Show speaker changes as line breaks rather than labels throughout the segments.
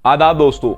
आदाब दोस्तों।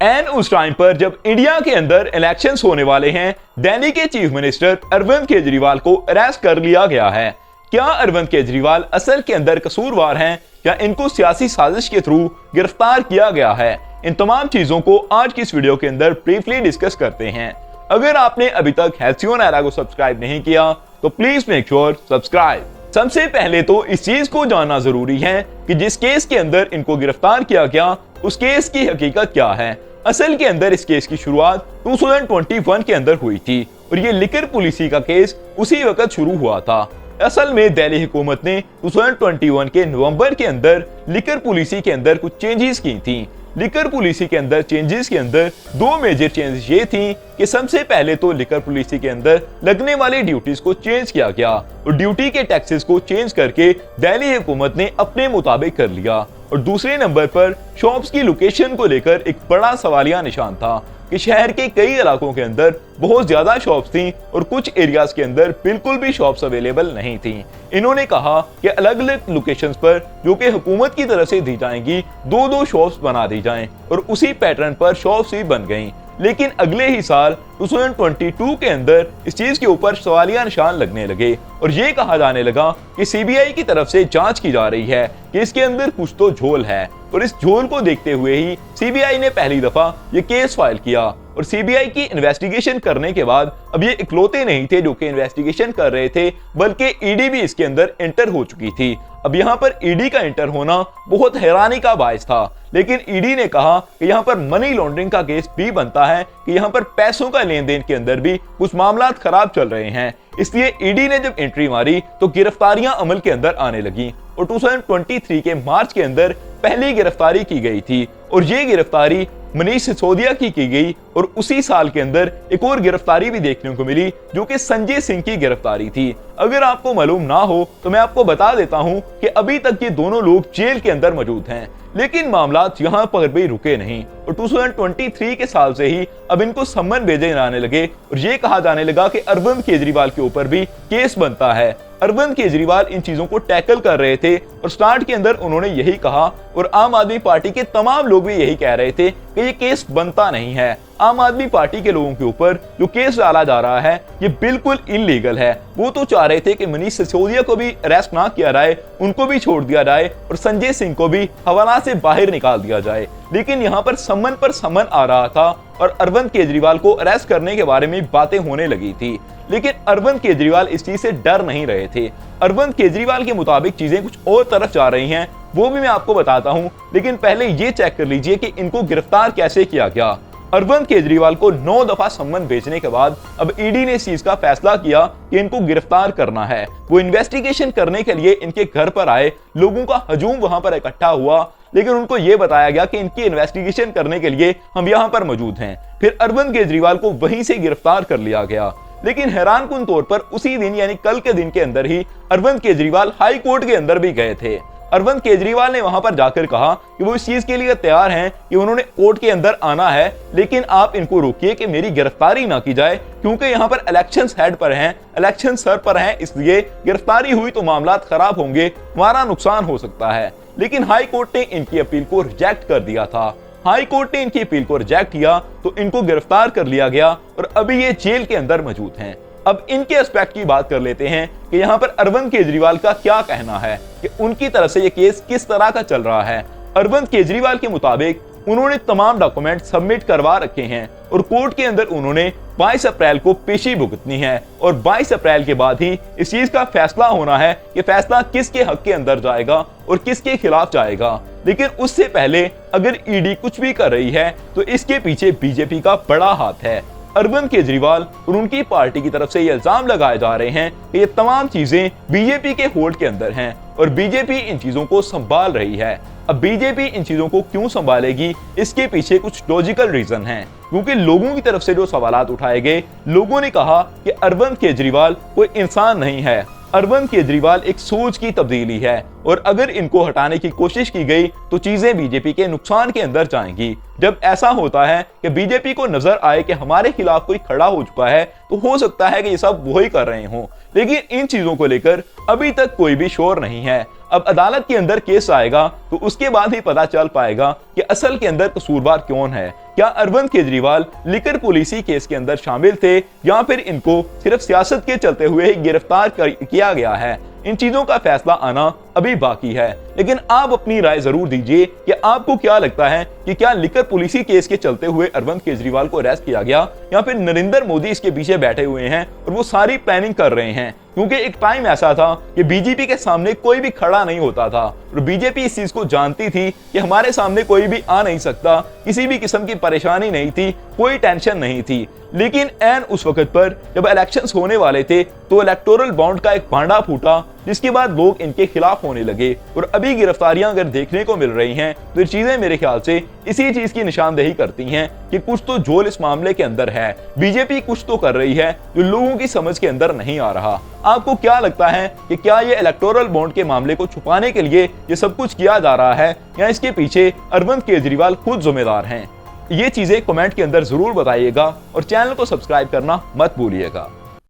एन उस टाइम पर जब इंडिया के अंदर इलेक्शंस होने वाले हैं, दिल्ली के चीफ मिनिस्टर अरविंद केजरीवाल को अरेस्ट कर लिया गया है। क्या अरविंद केजरीवाल असल के अंदर कसूरवार हैं या इनको सियासी साजिश के थ्रू गिरफ्तार किया गया है? इन तमाम चीजों को आज की इस वीडियो के अंदर ब्रीफली डिस्कस करते हैं। अगर आपने अभी तक हेल्थियोन एरा को सब्सक्राइब नहीं किया तो प्लीज मेक श्योर सब्सक्राइब। सबसे पहले तो इस चीज को जानना जरूरी है कि जिस केस के अंदर इनको गिरफ्तार किया गया उस केस की हकीकत क्या है। असल के अंदर इस केस की शुरुआत 2021 के अंदर हुई थी और ये लिकर पॉलिसी का केस उसी वक्त शुरू हुआ था। असल में दिल्ली हुकूमत ने 2021 के नवंबर के अंदर लिकर पॉलिसी के अंदर कुछ चेंजेस की थी। लिकर पॉलिसी के अंदर चेंजेस के अंदर दो मेजर चेंजेस ये थी कि सबसे पहले तो लिकर पॉलिसी के अंदर लगने वाले ड्यूटीज को चेंज किया गया और ड्यूटी के टैक्सेस को चेंज करके दिल्ली हुकूमत ने अपने मुताबिक कर लिया। और दूसरे नंबर पर शॉप्स की लोकेशन को लेकर एक बड़ा सवालिया निशान था कि शहर के कई इलाकों के अंदर बहुत ज्यादा शॉप्स थी और कुछ एरियाज के अंदर बिल्कुल भी शॉप्स अवेलेबल नहीं थी। इन्होंने कहा कि अलग अलग लोकेशंस पर जो कि हुकूमत की तरफ से दी जाएंगी दो दो शॉप्स बना दी जाएं और उसी पैटर्न पर शॉप्स भी बन गईं। लेकिन अगले ही साल 2022 के अंदर इस चीज के ऊपर सवालिया निशान लगने लगे और ये कहा जाने लगा कि सीबीआई की तरफ से जांच की जा रही है कि इसके अंदर कुछ तो झोल है। और इस झोल को देखते हुए ही सीबीआई ने पहली दफा ये केस फाइल किया और सीबीआई की इन्वेस्टिगेशन करने के बाद अब ये इकलौते नहीं थे जो कि इन्वेस्टिगेशन कर रहे थे, बल्कि ईडी भी इसके अंदर एंटर हो चुकी थी। अब यहाँ पर ईडी का एंटर होना बहुत हैरानी का बायस था, लेकिन ईडी ने कहा कि यहाँ पर मनी लॉन्ड्रिंग का केस भी बनता है कि यहाँ पर पैसों का लेन देन के अंदर भी कुछ मामला खराब चल रहे हैं। इसलिए ईडी ने जब एंट्री मारी तो गिरफ्तारियां अमल के अंदर आने लगी और 2023 के मार्च के अंदर पहली गिरफ्तारी की गई थी और ये गिरफ्तारी मनीष सिसोदिया की गई और उसी साल के अंदर एक और गिरफ्तारी भी देखने को मिली जो कि संजय सिंह की गिरफ्तारी थी। अगर आपको मालूम ना हो तो मैं आपको बता देता हूं कि अभी तक ये दोनों लोग जेल के अंदर मौजूद हैं, लेकिन मामला यहाँ पर भी रुके नहीं और 2023 के साल से ही अब इनको सम्मन भेजे जाने लगे और ये कहा जाने लगा कि अरविंद केजरीवाल के ऊपर भी केस बनता है। अरविंद केजरीवाल इन चीजों को टैकल कर रहे थे और स्टार्ट के अंदर उन्होंने यही कहा और आम आदमी पार्टी के तमाम लोग भी यही कह रहे थे कि ये केस बनता नहीं है। आम आदमी पार्टी के लोगों के ऊपर जो केस डाला जा रहा है ये बिल्कुल इलीगल है। वो तो चाह रहे थे कि मनीष सिसोदिया को भी अरेस्ट ना किया जाए, उनको भी छोड़ दिया जाए और संजय सिंह को भी हवाला से बाहर निकाल दिया जाए, लेकिन यहाँ पर सम्मन आ रहा था और अरविंद केजरीवाल को अरेस्ट करने के बारे में बातें होने लगी थी। लेकिन अरविंद केजरीवाल इस चीज से डर नहीं रहे थे। अरविंद केजरीवाल के मुताबिक चीजें कुछ और तरफ जा रही हैं, वो भी मैं आपको बताता हूं, लेकिन पहले ये चेक कर लीजिए कि इनको गिरफ्तार कैसे किया गया। अरविंद केजरीवाल को 9 दफा सम्मन भेजने के बाद अब ईडी ने इस चीज का फैसला किया कि इनको गिरफ्तार करना है। वो इन्वेस्टिगेशन करने के लिए इनके घर पर आए, लोगों का हजूम वहां पर इकट्ठा हुआ, लेकिन उनको यह बताया गया कि इनकी इन्वेस्टिगेशन करने के लिए हम यहाँ पर मौजूद हैं। फिर अरविंद केजरीवाल को वहीं से गिरफ्तार कर लिया गया। लेकिन हैरानकुन तौर पर उसी दिन यानी कल के दिन के अंदर ही अरविंद केजरीवाल हाई कोर्ट के अंदर भी गए थे। अरविंद केजरीवाल ने वहां पर जाकर कहा कि वो इस चीज के लिए तैयार हैं कि उन्होंने कोर्ट के अंदर आना है, लेकिन आप इनको रोकिए कि मेरी गिरफ्तारी ना की जाए, क्योंकि यहाँ पर इलेक्शन हेड पर हैं, इलेक्शन सर पर हैं, इसलिए गिरफ्तारी हुई तो मामला खराब होंगे, हमारा नुकसान हो सकता है। लेकिन हाई कोर्ट ने इनकी अपील को रिजेक्ट कर दिया था। हाई कोर्ट ने इनकी अपील को रिजेक्ट किया तो इनको गिरफ्तार कर लिया गया और अभी ये जेल के अंदर मौजूद हैं। अब इनके एस्पेक्ट की बात कर लेते हैं कि यहाँ पर अरविंद केजरीवाल का क्या कहना है कि उनकी तरफ से ये केस किस तरह का चल रहा है। अरविंद केजरीवाल के मुताबिक उन्होंने तमाम डॉक्यूमेंट सबमिट करवा रखे हैं और कोर्ट के अंदर उन्होंने 22 अप्रैल को पेशी भुगतनी है और 22 अप्रैल के बाद ही इस चीज का फैसला होना है कि फैसला किसके हक के अंदर जाएगा और किसके खिलाफ जाएगा। लेकिन उससे पहले अगर ईडी कुछ भी कर रही है तो इसके पीछे बीजेपी का बड़ा हाथ है। अरविंद केजरीवाल और उनकी पार्टी की तरफ से ये इल्जाम लगाए जा रहे हैं कि ये तमाम चीजें बीजेपी के होल्ड के अंदर हैं और बीजेपी इन चीजों को संभाल रही है। अब बीजेपी इन चीजों को क्यों संभालेगी, इसके पीछे कुछ लॉजिकल रीजन है, क्योंकि लोगों की तरफ से जो सवालात उठाए गए, लोगों ने कहा कि अरविंद केजरीवाल कोई इंसान नहीं है, अरविंद केजरीवाल एक सोच की तब्दीली है और अगर इनको हटाने की कोशिश की गई तो चीजें बीजेपी के नुकसान के अंदर जाएंगी। जब ऐसा होता है कि बीजेपी को नजर आए कि हमारे खिलाफ कोई खड़ा हो चुका है तो हो सकता है कि ये सब वही कर रहे हों, लेकिन इन चीजों को लेकर अभी तक कोई भी शोर नहीं है। अब अदालत के अंदर केस आएगा तो उसके बाद ही पता चल पाएगा कि असल के अंदर कसूरवार कौन है। क्या Arvind Kejriwal liquor policy case के अंदर शामिल थे या फिर इनको सिर्फ सियासत के चलते हुए ही गिरफ्तार किया गया है? इन चीजों का फैसला आना अभी बाकी है, लेकिन आप अपनी राय जरूर दीजिए कि आपको क्या लगता है कि क्या लिकर पॉलिसी केस के चलते हुए अरविंद केजरीवाल को अरेस्ट किया गया या फिर नरेंद्र मोदी इसके पीछे बैठे हुए हैं और वो सारी प्लानिंग कर रहे हैं? क्योंकि एक टाइम ऐसा था कि बीजेपी के सामने कोई भी खड़ा नहीं होता था और बीजेपी इस चीज को जानती थी कि हमारे सामने कोई भी आ नहीं सकता, किसी भी किस्म की परेशानी नहीं थी, कोई टेंशन नहीं थी। लेकिन ऐन उस वक्त पर जब इलेक्शंस होने वाले थे तो इलेक्टोरल बॉन्ड का एक भांडा फूटा, जिसके बाद लोग इनके खिलाफ होने लगे और अभी गिरफ्तारियां अगर देखने को मिल रही हैं तो ये चीजें मेरे ख्याल से इसी चीज की निशानदेही करती हैं कि कुछ तो झोल इस मामले के अंदर है। बीजेपी कुछ तो कर रही है जो लोगों की समझ के अंदर नहीं आ रहा। आपको क्या लगता है कि क्या ये इलेक्टोरल बॉन्ड के मामले को छुपाने के लिए ये सब कुछ किया जा रहा है या इसके पीछे अरविंद केजरीवाल खुद जिम्मेदार हैं? ये चीजें कमेंट के अंदर जरूर बताइएगा और चैनल को सब्सक्राइब करना मत भूलिएगा।